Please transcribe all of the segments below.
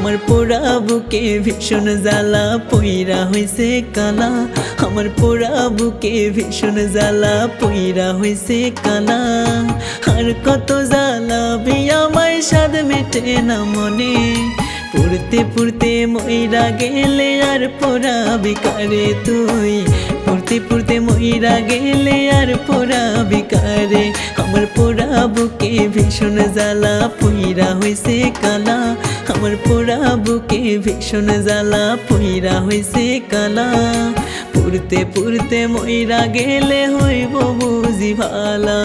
আমার পোড়া বুকে ভীষণ জ্বালা পইরা হইছে কালা, আমার পোড়া বুকে ভীষণ জ্বালা পইরা হইছে কালা। আর কত জ্বালাবি আমায় স্বাদ মেটে না মনে, পুড়তে পুড়তে মইরা গেলে আর পোড়াবি কারে তুই, পুড়তে পুড়তে মইরা গেলে আর পোড়াবি কারে। আমার পোড়া বুকে ভীষণ জ্বালা পইরা হইছে কালা, আমার পোড়া বুকে ভীষণ জ্বালা পইরা হইছে কালা। পুড়তে পুড়তে মইরা গেলে হইব বুঝি ভালা।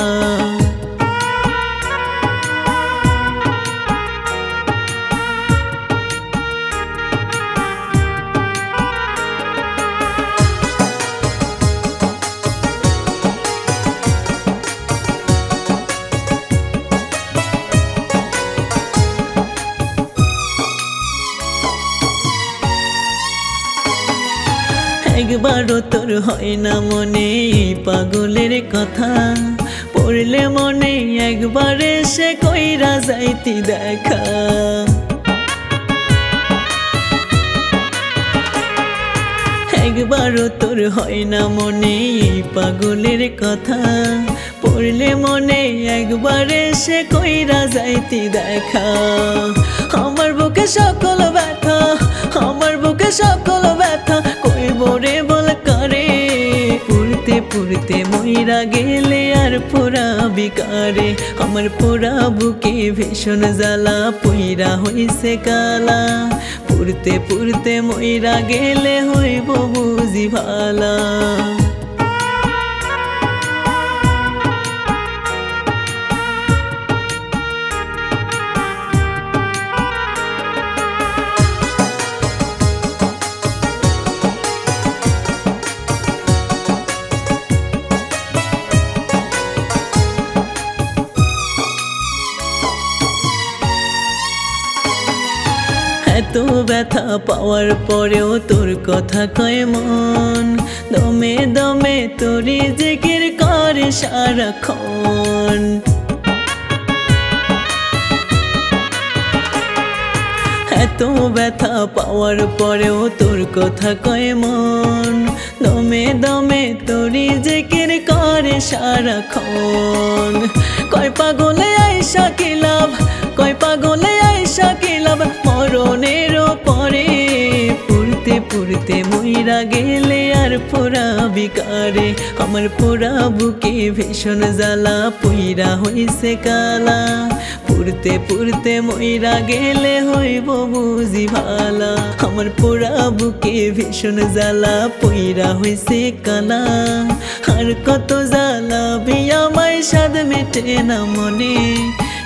একবারও তোর হয় না মনে এই পাগলের কথা, পড়লে মনে একবার এসে কইরা যাইতি দেখা। একবারও তোর হয় না মনে এই পাগলের কথা, পড়লে মনে একবার এসে কইরা যাইতি দেখা। আমার বুকে সকল ব্যথা, আমার বুকে সকল ব্যথা কইব রে বল কারে। পুড়তে পুড়তে মইরা গেলে আর পোড়াবি কারে। আমার পোড়া বুকে ভীষণ জ্বালা পইরা হইছে কালা, পুড়তে পুড়তে মইরা গেলে হইব বুঝি ভালা। এত ব্যথা পাওয়ার পরেও তোর কথা কয় মন, দমে দমে তোরই জিকির করে সারাক্ষণ। এত ব্যথা পাওয়ার পরেও তোর কথা কয় মন, দমে দমে তোরই জিকির করে সারাক্ষণ। কয় পাগলে আইসা কি লাভ, কয় পাগলে আইসা কি লাভ মরণেরও পরে। পুড়তে পুড়তে মইরা গেলে আর পোড়াবি কারে। আমার পোড়া বুকে ভীষণ জ্বালা পইরা হইছে কালা, পুড়তে পুড়তে মইরা গেলে হইব বুঝি ভালা। আমার পোড়া বুকে ভীষণ জ্বালা পইরা হইছে কালা, আর কত জ্বালাবি আমায় স্বাদ মেটে না মনে।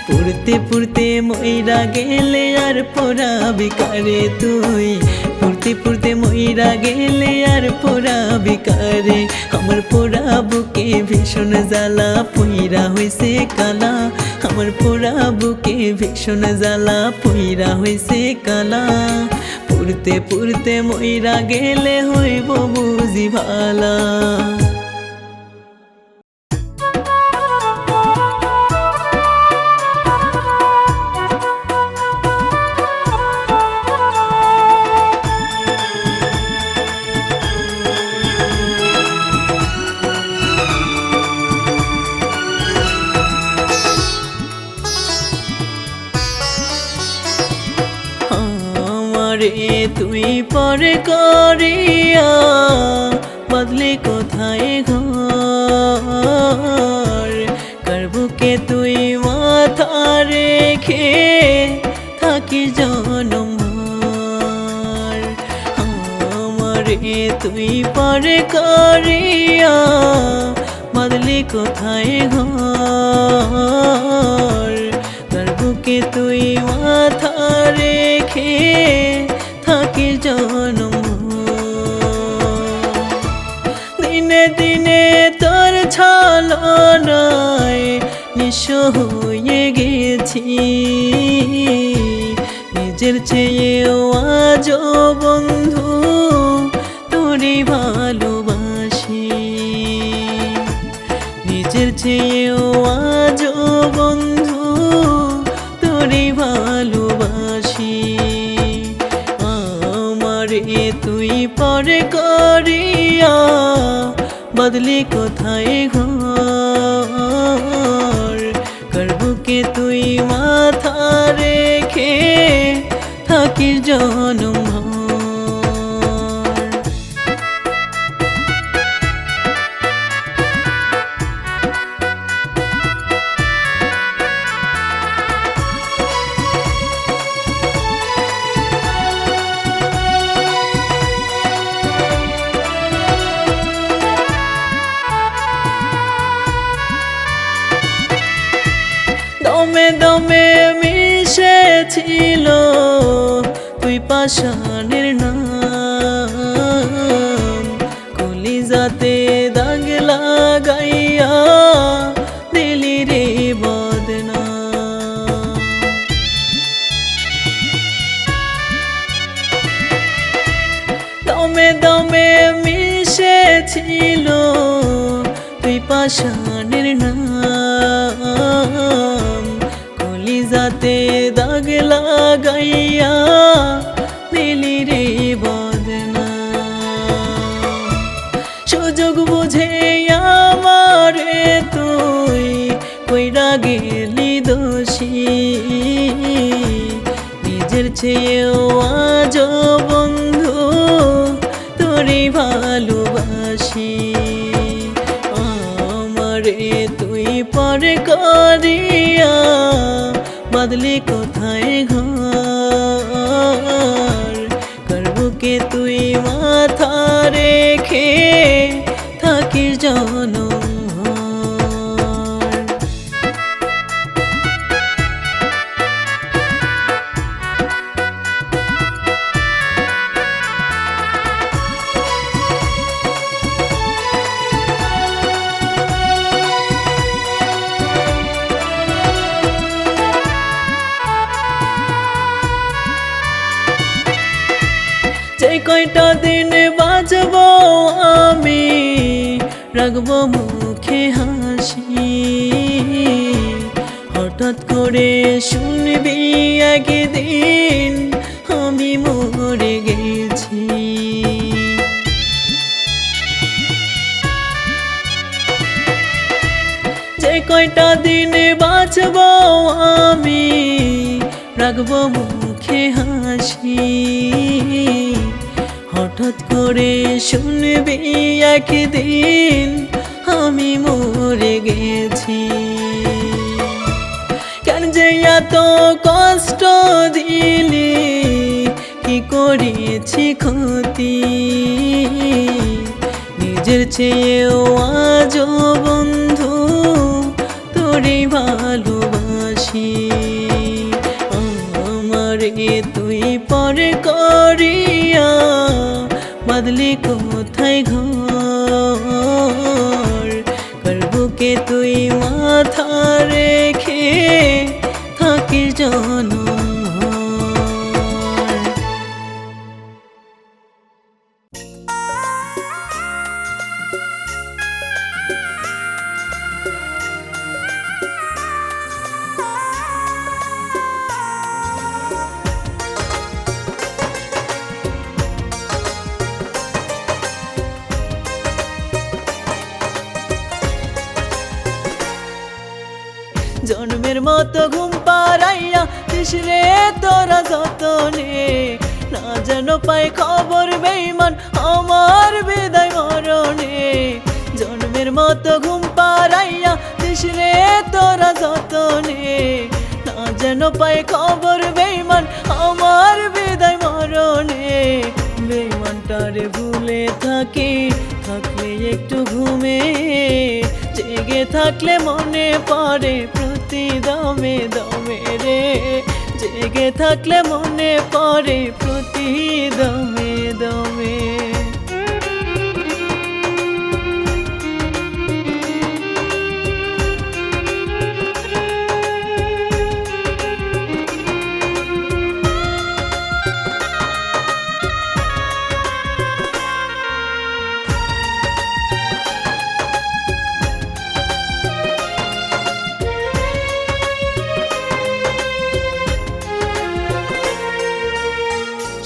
পুড়তে পুড়তে মইরা গেলে আর পোড়াবি কারে তুই, পুড়তে পুড়তে মইরা গেলে আর পোড়াবি কারে। আমার পোড়া বুকে ভীষণ জ্বালা পইরা হইছে কালা, আমার পোড়া বুকে ভীষণ জ্বালা পইরা হইছে কালা। পুড়তে পুড়তে মইরা গেলে হইব বুঝি ভালা। তুই পরে করিয়া বদলে কোথায় ঘর, কার বুকে তুই মাথা রেখে থাকি জনম ভর। আমারে তুই পরে করিয়া বদলে কোথায় ঘর, কার বুকে তুই মাথা রেখে থাকি জনম। দিনে দিনে তোর ছলনায় নিঃস্ব হয়ে গেছি, নিজের চেয়েও আজও বন্ধু তোরই ভালোবাসি, নিজের চেয়েও আজও বন্ধু তোরই ভালোবাসি। বদলি কোথায় ঘর কার বুকে তুই মাথা রেখে থাকিস জনম ভর। দমে দমে মিশেছিল তুই পাষাণের নাম কলিজাতে দাগ লাগাইয়া দিলি রে বদনাম। দমে দমে মিশেছিল তুই পাষাণের নাম কলিজাতে দাগ লাগাইয়া দিলি রে বদনাম। সুযোগ বুঝে আমারে তুই কইরা গেলি দোষী নিজের চেয়েও আজ বন্ধু তোরে ভালোবাসি। আমারে তুই পরে করিয়া বদলি কোথায় ঘর কার বুকে তুই মাথা রেখে থাকিস জনম ভর। যে কয়টা দিন বাঁচব আমি রাখবো মুখে হাসি হঠাৎ করে শুনবি একদিন আমি মরে গেছি। যে কয়টা দিন বাঁচব আমি রাখবো মুখে হাসি হঠাৎ করে শুনবি একদিন আমি মরে গেছি। কেন যে এত কষ্ট দিলি কি করেছি ক্ষতি নিজের চেয়েও আজ বন্ধু তোরে ভালোবাসি। আমারে তুই পরে করিয়া বদলি কোথায় ঘর কার বুকে তুই মাথা রেখে থাকিস জনম ভর। জন্মের মতো ঘুম পাড়াইয়া দিসরে তোরা যতনে না যেন পাই খবর বেঈমান আমার বিদায় মরণে। জন্মের মতো ঘুম পাড়াইয়া দিসরে তোরা যতনে না যেন পাই খবর বেঈমান আমার বিদায় মরণে। বেঈমানটারে ভুলে থাকি থাকলে একটু ঘুমে জেগে থাকলে মনে পড়ে প্রতি দমে দমে রে জেগে থাকলে মনে পড়ে প্রতি দমে দমে।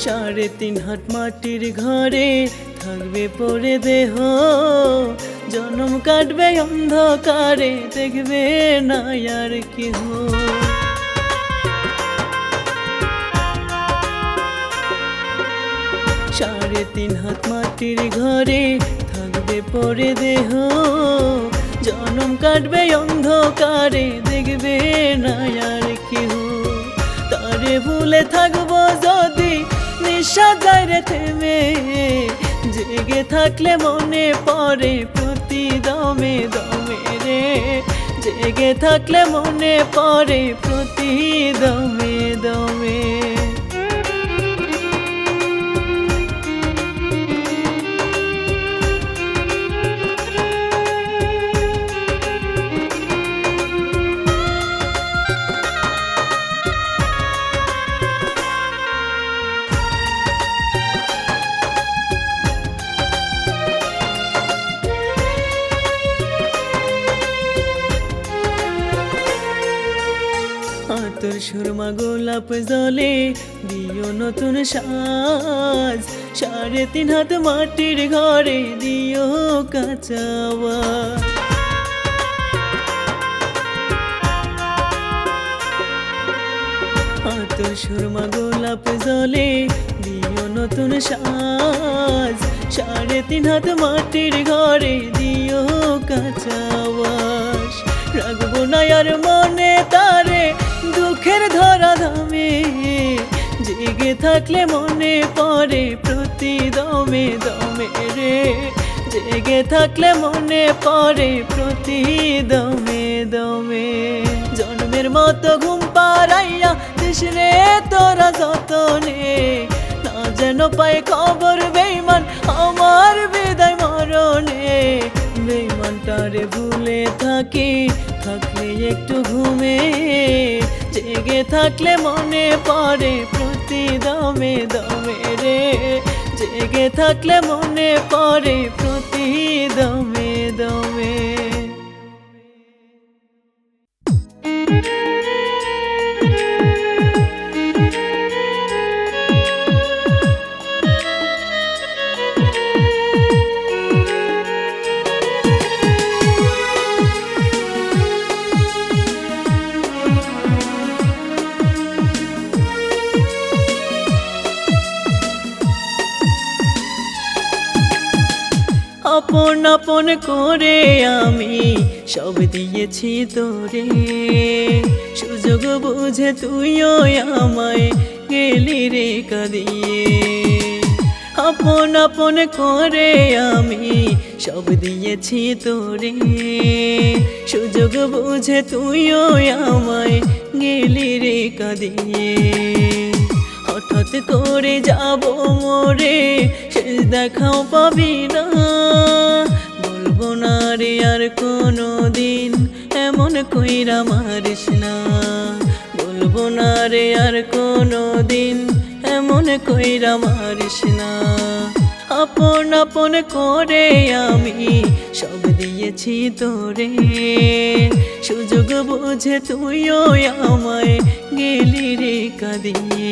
সাড়ে 3 হাত মাটির ঘরে থাকবে পড়ে দেহ জনম কাটবে অন্ধকারে, দেখবে না আর কেহ। 3.5 হাত মাটির ঘরে থাকবে পরে দেহ, জনম কাটবে অন্ধকারে, দেখবে না আর কেহ। তারে ভুলে থাকবো যদি নিঃশ্বাস যায় রে থেমে, জেগে থাকলে মনে পড়ে প্রতি দমে দমে রে, জেগে থাকলে মনে পড়ে প্রতি দমে দমে। তোর সুরমা গোলাপ জলে দিও নতুন সাজ, 3.5 হাত মাটির ঘরে দিও কাঁচাওয়া। তোর সুরমা গোলাপ জলে দিও নতুন সাজ, 3.5 হাত মাটির ঘরে দিও কাঁচাওয়াস। রাখবো না আর মনে তারে দুঃখের ধরা ধামে, জেগে থাকলে মনে পড়ে প্রতি দমে দমে রে, জেগে থাকলে মনে পড়ে প্রতি দমে দমে। জন্মের মতো ঘুম পাড়াইয়া দিস রে তোরা যতনে, না যেন পায় খবর বেঈমান আমার বিদায় মরণে। বেঈমানটারে ভুলে থাকি থাকলে একটু ঘুমে, জেগে থাকলে মনে পড়ে প্রতি দমে দমে রে, জেগে থাকলে মনে পড়ে প্রতি দমে দমে। আপন আপন করে আমি সব দিয়েছি তোরে, সুযোগ বুঝে তুইও আমায় গেলি রে কাঁদিয়ে। আপন আপন করে আমি সব দিয়েছি তোরে, সুযোগ বুঝে তুইও আমায় গেলি রে কাঁদিয়ে। হঠাৎ করে যাব মোরে শেষ দেখাও পাবি না, বলবো না রে আর কোনো দিন এমন কইরা মারিস না, বলবো না রে আর কোনো দিন এমন কইরা মারিস না। আপন আপন করে আমি সব দিয়েছি তোরে, সুযোগ বুঝে তুইও আমায় গেলি রে কাঁদিয়ে।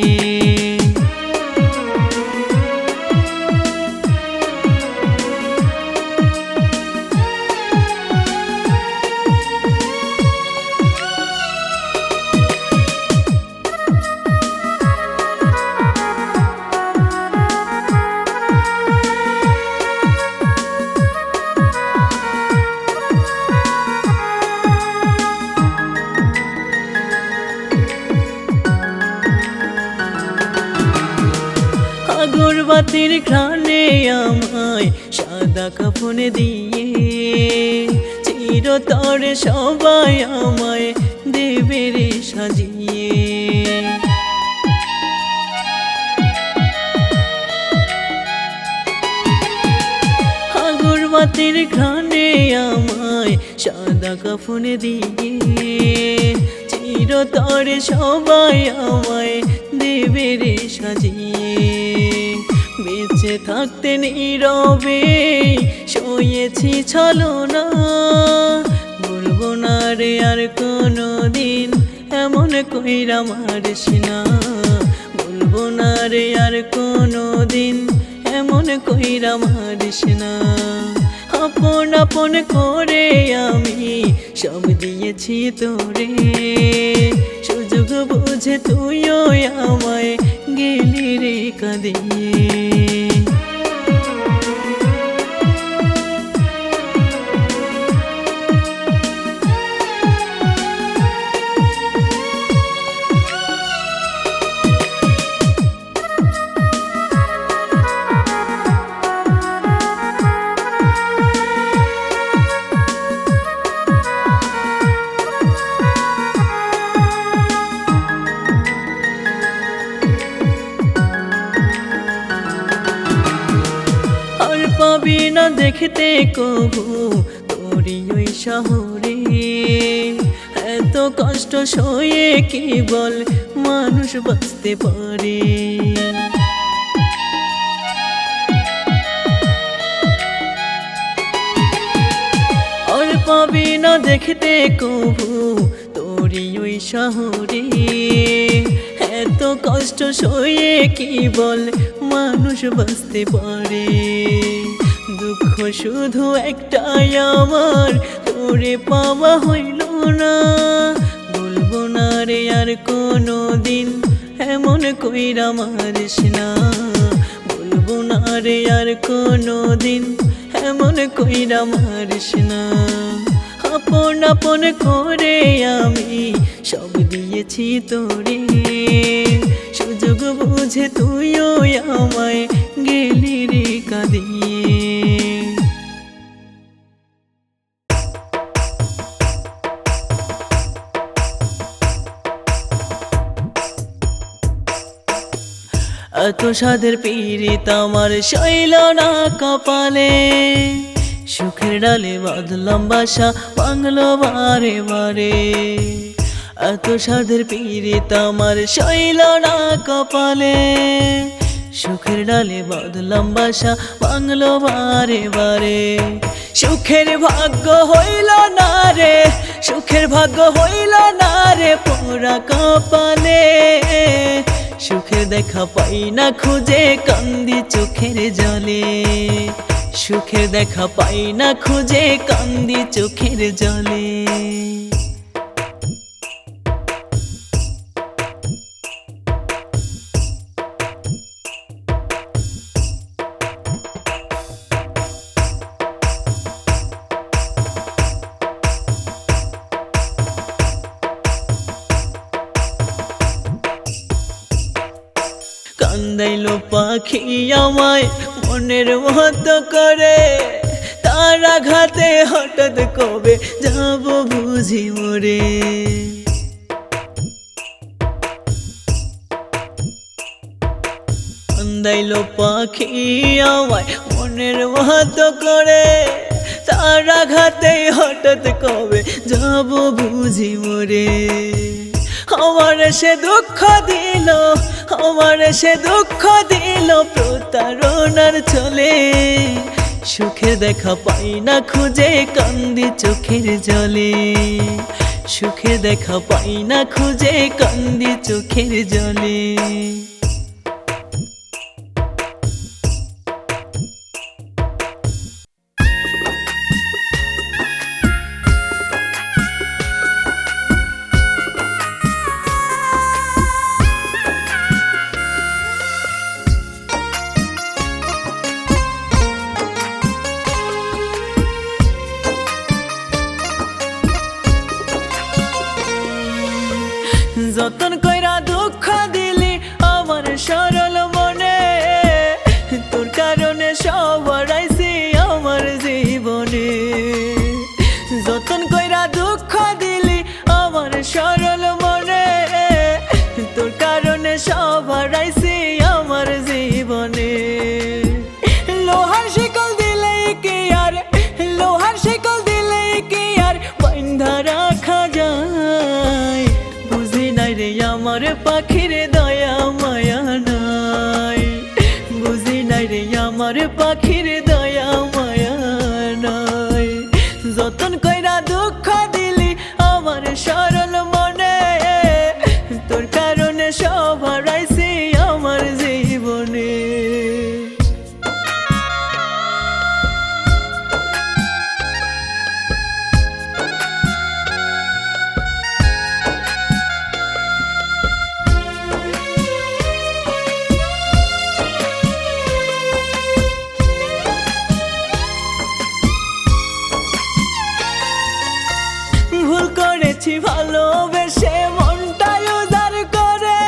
আগরবাতির ঘ্রাণে আমায় সাদা কাফন দিয়ে, চিরতরে সবাই আমায় দেবে রে সাজিয়ে। আগরবাতির ঘ্রাণে আমায় সাদা কাফন দিয়ে, চিরতরে সবাই আমায় দেবে রে সাজিয়ে। বেঁচে থাকতে নীরবে সয়েছি ছলনা, বলবো না রে আর কোনো দিন এমন কইরা মারিস না, বলবো না রে আর কোনো দিন এমন কইরা মারিস না। আপন আপন করে আমি সব দিয়েছি তোরে, সুযোগ বুঝে তুইও আমায় গেলি রে কাঁদিয়ে। পাবি না দেখতে কবু তোরি ওই শহরে, এত কষ্ট সয়ে কি বল মানুষ বাঁচতে পারে। আর পাবি না দেখতে কবু তোরি ওই শহরে, এত কষ্ট সয়ে কি বল মানুষ বাঁচতে পারে। দুঃখ শুধু একটাই আমার, তোরে পাওয়া হইল না। বলবো না রে আর কোনো দিন এমন কইরা মারিস না, বলবো না রে আর কোনো দিন এমন কইরা মারিস না। আপন আপন করে আমি সব দিয়েছি তোরে, সুযোগ বুঝে তুইও আমায় গেলি রে কাঁদিয়ে। এত সাধের পীড়িত আমার শৈল না কপালে, সুখের ডালে বাঁধলাম বাসা বাংলো বারে বারে। এত সাধের পীড়িত আমার শৈল না কপালে, সুখের ডালে বাঁধলাম বাসা বাংলো বারে বারে। সুখের ভাগ্য হইল না রে, সুখের ভাগ্য হইল না রে পোড়া কপালে। সুখের দেখা পাই না খুঁজে কান্দি চোখের জলে, সুখের দেখা পাই না খুঁজে কান্দি চোখের জলে। কান্দাইলো পাখি আমায় মনের মতো করে, তার আঘাতে হঠাৎ কবে যাব বুঝি মরে। কান্দাইলো পাখি আমায় মনের মতো করে, তার আঘাতে হঠাৎ কবে যাব বুঝি মরে। আমার সে দুঃখ দিল, আমার সে দুঃখ দিল প্রতারণার ছলে। সুখের দেখা পাই না খুঁজে কান্দি চোখের জলে, সুখের দেখা পাই না খুঁজে কান্দি চোখের জলে। যতন কইরা দুঃখ দিলি আমার সরল মনে, তোর কারণে সব হারাইছি আমার জীবনে। যতন কইরা দুঃখ দিলি আমার সরল মনে, তোর কারণে সব হারাইছি আমার জীবনে। লোহার শিকল দিলে কি আর, লোহার শিকল দিলে কি আর বাইন্ধা রাখা যায়। আমার পাখির দয়া মায়া নাই, বুঝি নাই রে আমার পাখির দয়া মায়া নাই। যতন কইরা দুঃখ দিলি আমার সরল মনে, তোর কারণে সব হারাইছি আমার জীবনে। করেছি ভালোবেসে মনটাই উজাড় করে,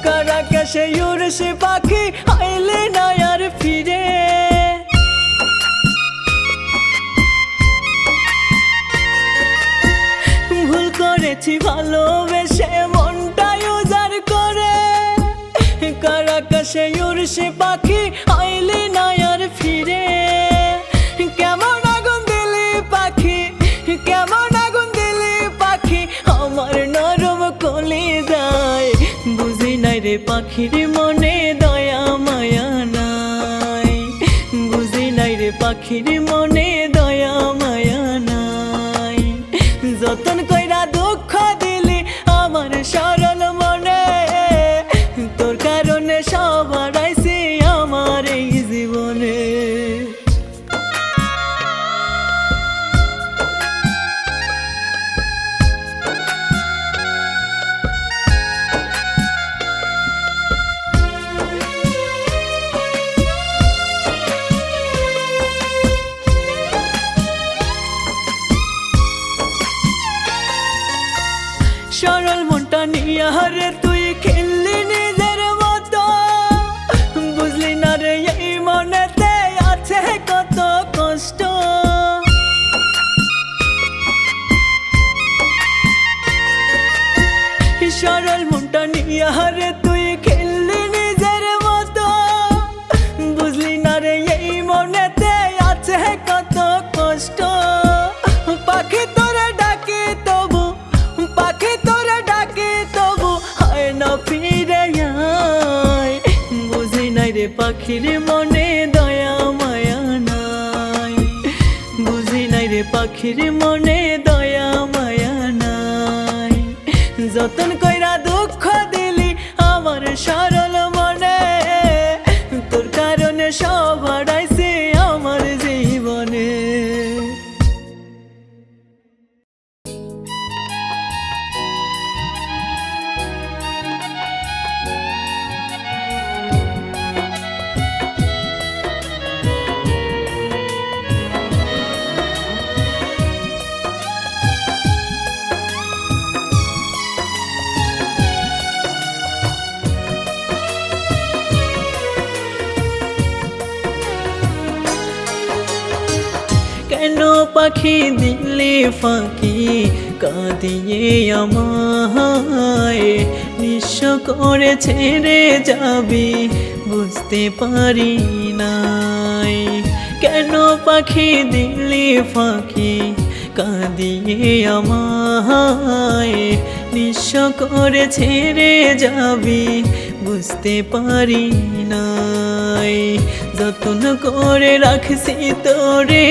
কারা কাছে উড়ছে পাখি আইলে না আর ফিরে। ভুল করেছি ভালোবেসে মনটাই উজাড় করে, কারা কাছে উড়ছে পাখি আইলে না আর ফিরে। কেমন আগুন দিলি পাখি, কেমন আগুন দিলি পাখি আমার নরম কলিজায়। বুঝি নাই রে পাখির মনে দয়া মায়া নাই, বুঝি নাই রে পাখির মনে দয়া মায়া নাই। যতন কইরা দুঃখ দিলি আমার সরল মনে, তোর কারণে সব হারাইছি আমার এই জীবনে। সরল মনটা নিয়ে হারে তুই খেললি নিজের মতো, বুঝলি না রে এই মনেতে আছে কত কষ্ট। সরল মনটা নিয়ে হারে তুই খেললি নিজের মতো, বুঝলি না রে এই মনেতে আছে কত কষ্ট। পাখি তোরা ডাকে তবু, পাখি তোরা ডাকে তবু হয় না ফিরে আয়। বুঝি নাই রে পাখির মনে দয়া মায়া নাই, বুঝি নাই রে পাখির মনে দয়া মায়া নাই। যতন কইরা দুঃখ দিলি আমার সরল মনে, তোর কারণে সব হারাইছি আমার জীবনে। কেন পাখি দিলে ফাঁকি কাঁদিয়ে আমায়, নিঃস্ব করে ছেড়ে যাবি বুঝতে পারি নাই। কেন পাখি দিলে ফাঁকি কাঁদিয়ে আমায়, নিঃস্ব করে ছেড়ে যাবি বুঝতে পারি নাই। যতন করে রাখছি তোরে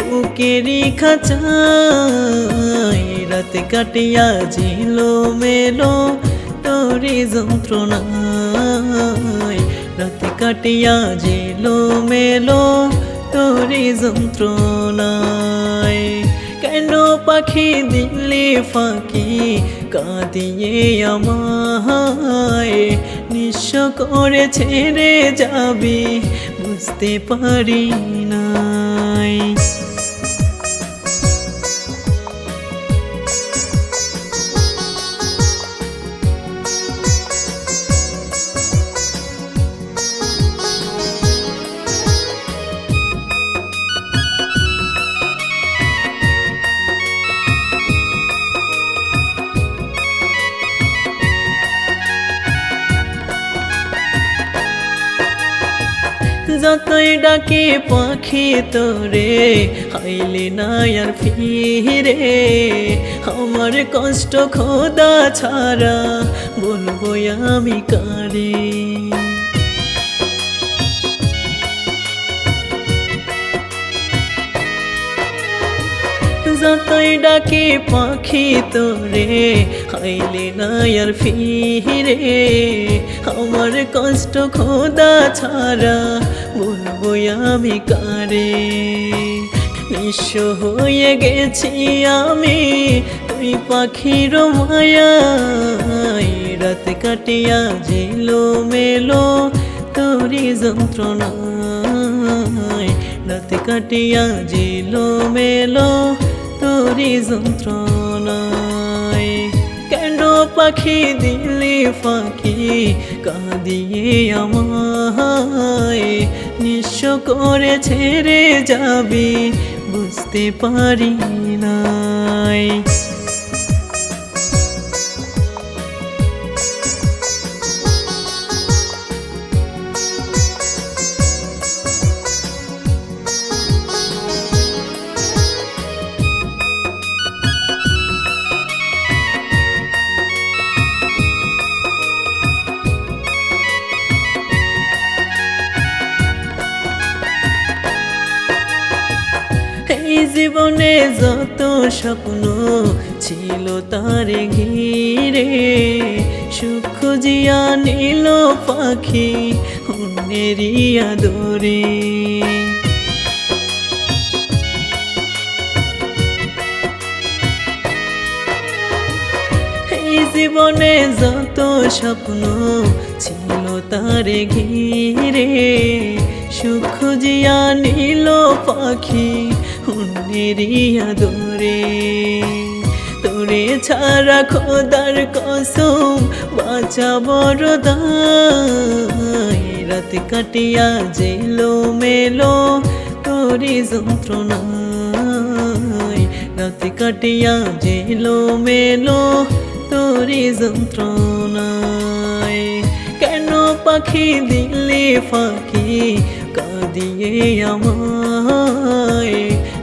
বুকেরই খাঁচায়, রাত কাটিয়া ঝিলো মেলো তোরে যন্ত্রণায়, রাত কাটিয়া ঝিলো মেলো তোরে যন্ত্রণায়। কেন পাখি দিলে ফাঁকি কাঁদিয়ে আমায়, নিঃস্ব করে ছেড়ে যাবি বুঝতে পারি নাই। যতই ডাকে পাখি তোরে আইলে না আর ফিরে, আমার কষ্ট খোদা ছাড়া বলবো আমি কারে। যতই ডাকে পাখি তোরে আইলে না আর ফিরে, আমার কষ্ট খোদা ছাড়া বলবো আমি কারে। নিঃস্ব হয়ে গেছি আমি তুই পাখির মায়ায়, রাত কাটিয়া ঝিলো মেলো তোরি যন্ত্রণায়, রাত কাটিয়া ঝিলো মেলো তোরি তোরি যন্ত্রণায়। কেন পাখি দিলি ফাঁকি কাঁদিয়ে আমায়, নিঃস্ব করে ছেড়ে যাবি বুঝতে পারি নাই। এই জীবনে যত স্বপ্ন ছিল তারে ঘিরে, সুখ খুঁজিয়া নিল পাখি অন্যেরই আদরে। এই জীবনে যত স্বপ্ন ছিল তারে ঘিরে, সুখ খুঁজিয়া নিল পাখি অন্যেরই আদরে। তোরে ছাড়া খোদার কসম বাঁচা বড় দায়, রাত কাটিয়া জেলো মেলো তোরি যন্ত্রণায়, রাত কাটিয়া জেলো মেলো তোরি যন্ত্রণায়। কেন পাখি দিলে ফাঁকি কাঁদিয়ে আমায়,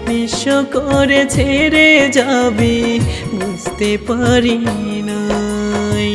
নিঃস্ব করে ছেড়ে যাবি বুঝতে পারি নাই।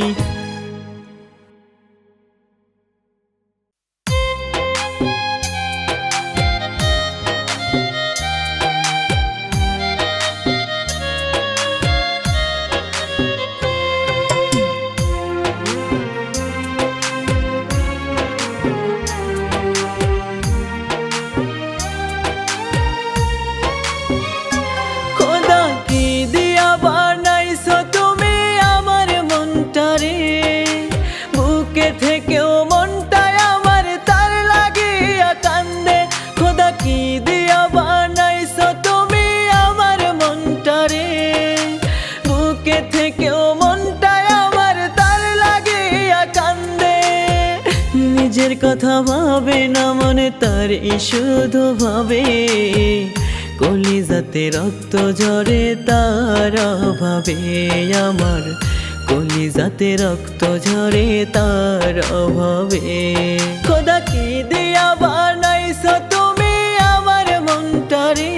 নিজের কথা ভাবে না মনে তারে শুধু ভাবে, কলিজাতে রক্ত ঝরে তার অভাবে আমার, কলিজাতে রক্ত ঝরে তার অভাবে। খোদা কি দিয়া বানাইছো তুমি আমার মনটারে,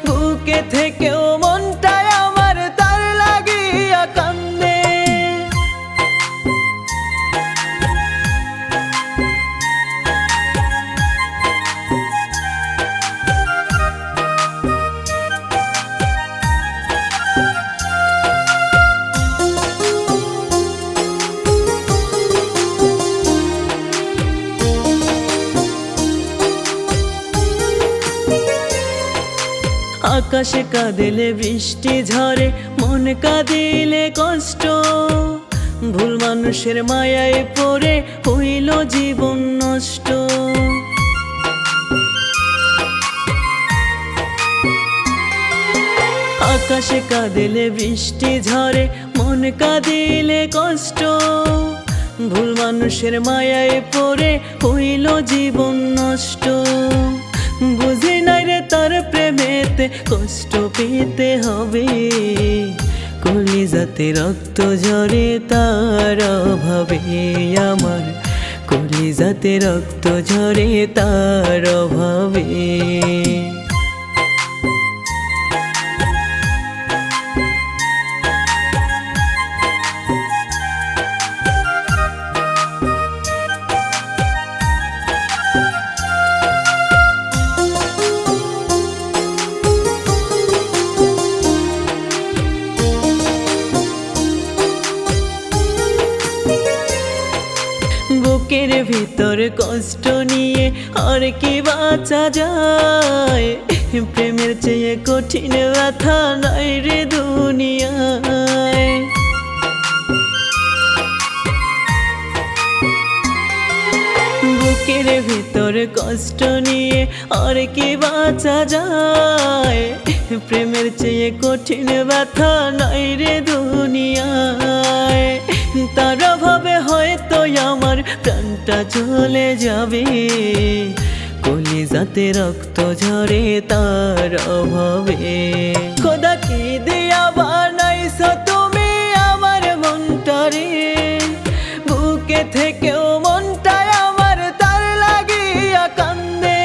বুকে থেকেও মনটায় আমার তার লাগিয়া কান্দে। আকাশে কাঁদিলে বৃষ্টি ঝরে, মন কাঁদিলে কষ্ট, ভুল মানুষের মায়ায় পড়ে হইল জীবন নষ্ট। আকাশে কাঁদিলে বৃষ্টি ঝরে, মন কাঁদিলে কষ্ট, ভুল মানুষের মায়ায় পড়ে হইল জীবন নষ্ট। বুঝি নাই রে তার প্রেমেতে কষ্ট পেতে হবে, কলিজাতে রক্ত ঝরে তার অভাবে আমার, কলিজাতে রক্ত ঝরে তার অভাবে। বুকের ভিতর কষ্ট নিয়ে আর কি বাঁচা যায়, প্রেমের চেয়ে কঠিন ব্যথা নাই রে দুনিয়ায়। বুকের ভিতর কষ্ট নিয়ে আর কি বাঁচা যায়, প্রেমের চেয়ে কঠিন ব্যথা নাই রে দুনিয়ায়। তার অভাবে হয়তো আমার প্রাণটা চলে যাবে, কলিজাতে রক্ত ঝরে তার অভাবে। খোদা কি দিয়া বানাইছো তুমি আমার মনটারে, বুকে থেকেও মনটায় আমার তার লাগিয়া কান্দে।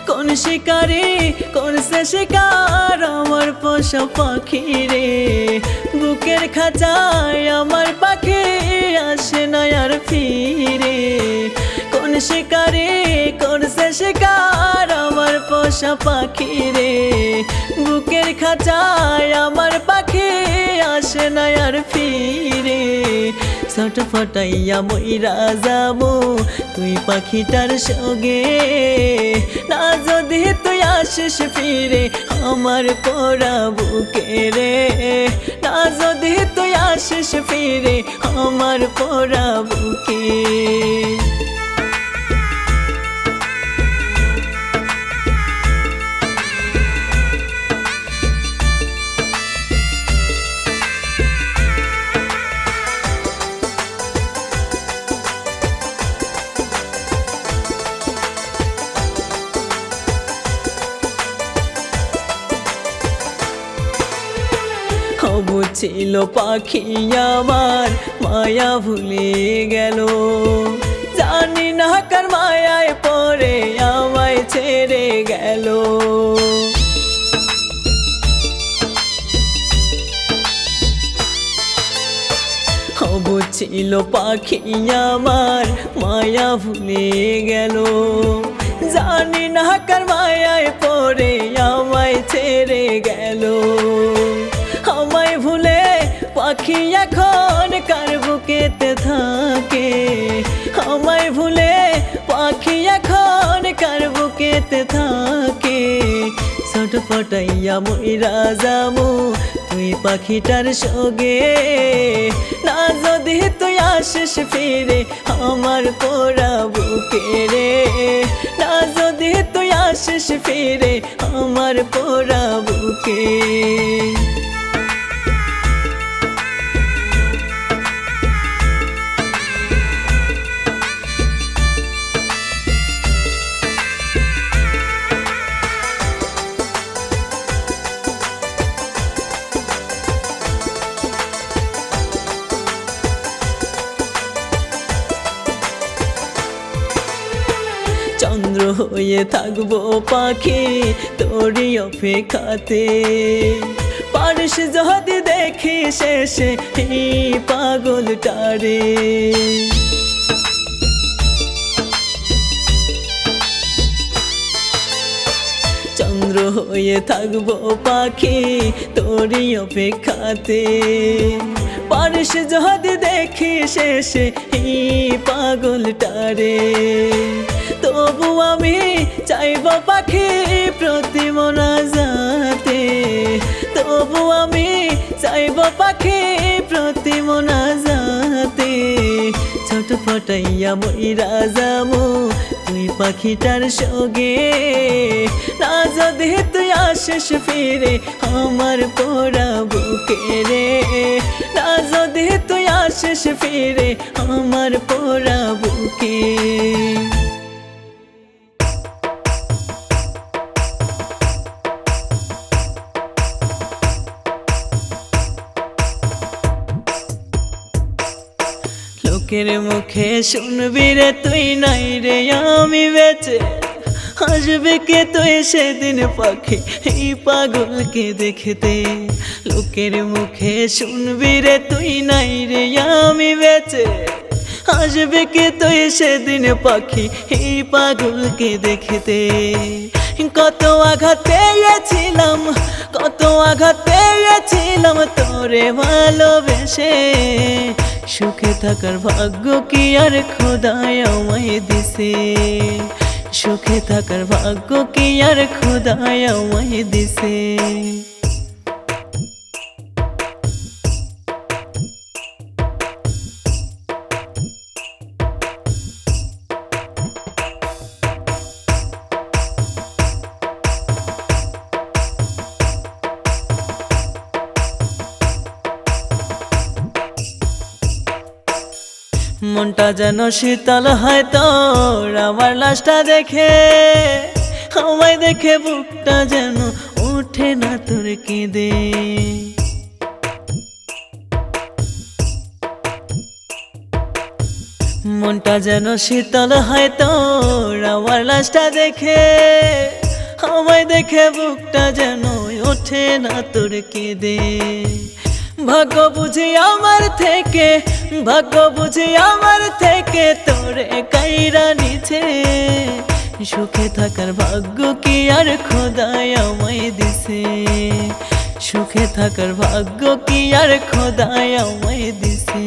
কোন শিকারে করছে শিকার আমার পোষা পাখি রে, বুকের খাঁচায় আমার পাখি আসে না আর ফিরে। কোন শিকারে করছে শিকার আমার পোষা পাখি রে, বুকের খাঁচায় আমার পাখি আসে না আর ফিরে। ছটফটাইয়া মইরা যাবো তুই পাখিটার সঙ্গে, না যদি তুই আসিস ফিরে আমার পোড়া বুকে রে, না যদি তুই আসিস ফিরে আমার পোড়া বুকে। ছিল পাখি আমার মায়া ভুলে গেল, জানি না কার মায়ায় পড়ে আমায় ছেড়ে গেল। ছিল পাখি আমার মায়া ভুলে গেল, জানি না কার মায়ায় পড়ে আমায় ছেড়ে গেল। আমায় ভুলে পাখি এখন কার বুকেতে থাকে, আমায় ভুলে পাখি এখন কার বুকেতে থাকে। ছটফটাইয়া মইরা যামু তুই পাখিটার সঙ্গে, না যদি তুই আসিস ফিরে আমার পোড়া বুকে রে, না যদি তুই আসিস ফিরে আমার পোড়া বুকে। চন্দ্র হয়ে থাকবো পাখি তোরই অপেক্ষাতে, পারিস যদি দেখি শেষে এই পাগলটারে। চন্দ্র হয়ে থাকবো পাখি তোরই অপেক্ষাতে, পারিস যদি দেখি শেষে এই পাগলটারে। তবু আমি চাইব পাখি প্রতি মোনাজাতে, তবু আমি চাইব পাখি প্রতি মোনাজাতে। ছটফটাইয়া মইরা যামু তুই পাখিটার সঙ্গে, না যদি তুই আসিস ফিরে আমার পোড়া বুকে রে, না যদি তুই আসিস ফিরে আমার পোড়া বুকে। লোকের মুখে শুনবি রে তুই নাই রে আমি বেঁচে, হাসবে কে তুই সেদিন পাখি এই পাগলকে দেখতে। লোকের মুখে শুনবি রে তুই নাই রে আমি বেঁচে, হাসবে কে তুই সেদিন পাখি এই পাগলকে দেখতে। কত আঘাত পেয়েছিলাম, কত আঘাত পেয়েছিলাম তোরে ভালোবেসে, সুখে থাকার ভাগ্য কি আর খোদায় আমায় দিছে, সুখে থাকার ভাগ্য কি আর খোদায় আমায় দিছে। মনটা যেন শীতল হয় তোর আমার লাশটা দেখে, আমায় দেখে বুকটা যেন ওঠে না তোর কেঁদে। মনটা যেন শীতল হয় তোর আমার লাশটা দেখে, আমায় দেখে বুকটা যেন ওঠে না তোর কেঁদে। ভাগ্য বুঝি আমার থেকে, ভাগ্য বুঝি আমার থেকে তোরে কাইরা নিছে, সুখে থাকার ভাগ্য কি আর খোদায় আমায় দিছে, সুখে থাকার ভাগ্য কি আর খোদায় আমায় দিছে।